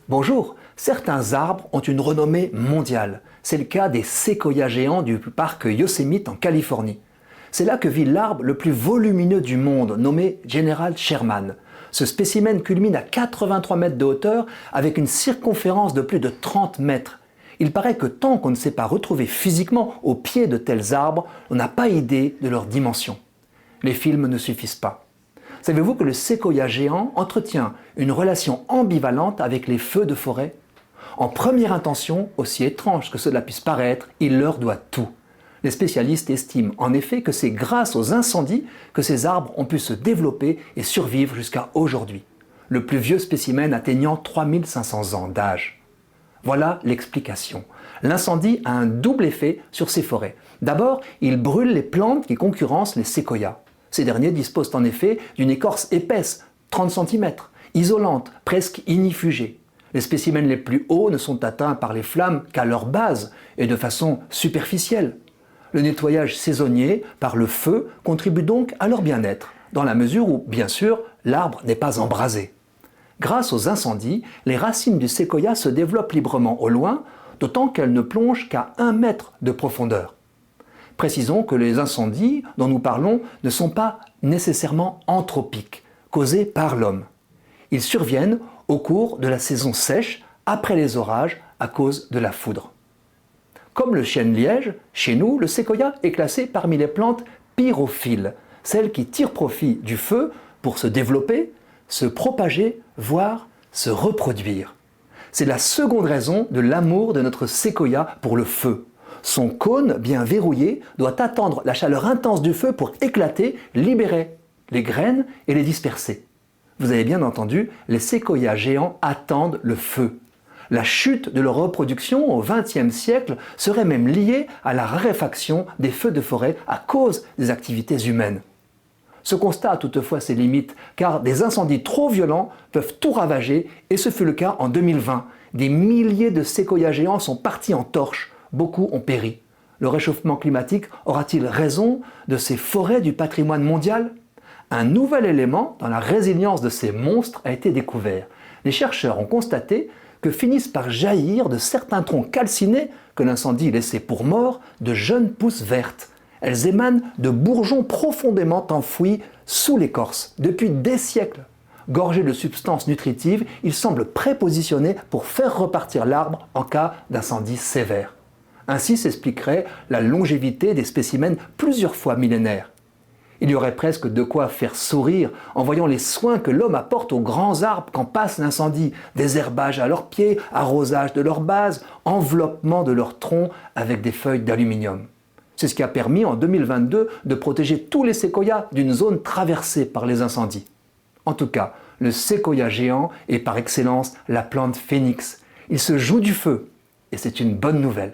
Bonjour, certains arbres ont une renommée mondiale. C'est le cas des séquoias géants du parc Yosemite en Californie. C'est là que vit l'arbre le plus volumineux du monde, nommé General Sherman. Ce spécimen culmine à 83 mètres de hauteur avec une circonférence de plus de 30 mètres. Il paraît que tant qu'on ne s'est pas retrouvé physiquement au pied de tels arbres, on n'a pas idée de leur dimension. Les films ne suffisent pas. Savez-vous que le séquoia géant entretient une relation ambivalente avec les feux de forêt? En première intention, aussi étrange que cela puisse paraître, il leur doit tout. Les spécialistes estiment en effet que c'est grâce aux incendies que ces arbres ont pu se développer et survivre jusqu'à aujourd'hui, le plus vieux spécimen atteignant 3500 ans d'âge. Voilà l'explication. L'incendie a un double effet sur ces forêts. D'abord, il brûle les plantes qui concurrencent les séquoias. Ces derniers disposent en effet d'une écorce épaisse, 30 cm, isolante, presque ignifugée. Les spécimens les plus hauts ne sont atteints par les flammes qu'à leur base et de façon superficielle. Le nettoyage saisonnier par le feu contribue donc à leur bien-être, dans la mesure où, bien sûr, l'arbre n'est pas embrasé. Grâce aux incendies, les racines du séquoia se développent librement au loin, d'autant qu'elles ne plongent qu'à 1 mètre de profondeur. Précisons que les incendies dont nous parlons ne sont pas nécessairement anthropiques, causés par l'homme. Ils surviennent au cours de la saison sèche, après les orages, à cause de la foudre. Comme le chêne-liège, chez nous, le séquoia est classé parmi les plantes pyrophiles, celles qui tirent profit du feu pour se développer, se propager, voire se reproduire. C'est la seconde raison de l'amour de notre séquoia pour le feu. Son cône, bien verrouillé, doit attendre la chaleur intense du feu pour éclater, libérer les graines et les disperser. Vous avez bien entendu, les séquoias géants attendent le feu. La chute de leur reproduction au XXe siècle serait même liée à la raréfaction des feux de forêt à cause des activités humaines. Ce constat a toutefois ses limites, car des incendies trop violents peuvent tout ravager, et ce fut le cas en 2020. Des milliers de séquoias géants sont partis en torche. Beaucoup ont péri. Le réchauffement climatique aura-t-il raison de ces forêts du patrimoine mondial? Un nouvel élément dans la résilience de ces monstres a été découvert. Les chercheurs ont constaté que finissent par jaillir de certains troncs calcinés que l'incendie laissait pour morts de jeunes pousses vertes. Elles émanent de bourgeons profondément enfouis sous l'écorce depuis des siècles. Gorgés de substances nutritives, ils semblent prépositionnés pour faire repartir l'arbre en cas d'incendie sévère. Ainsi s'expliquerait la longévité des spécimens plusieurs fois millénaires. Il y aurait presque de quoi faire sourire en voyant les soins que l'homme apporte aux grands arbres quand passe l'incendie. Désherbage à leurs pieds, arrosage de leur base, enveloppement de leurs troncs avec des feuilles d'aluminium. C'est ce qui a permis en 2022 de protéger tous les séquoias d'une zone traversée par les incendies. En tout cas, le séquoia géant est par excellence la plante phénix. Il se joue du feu et c'est une bonne nouvelle.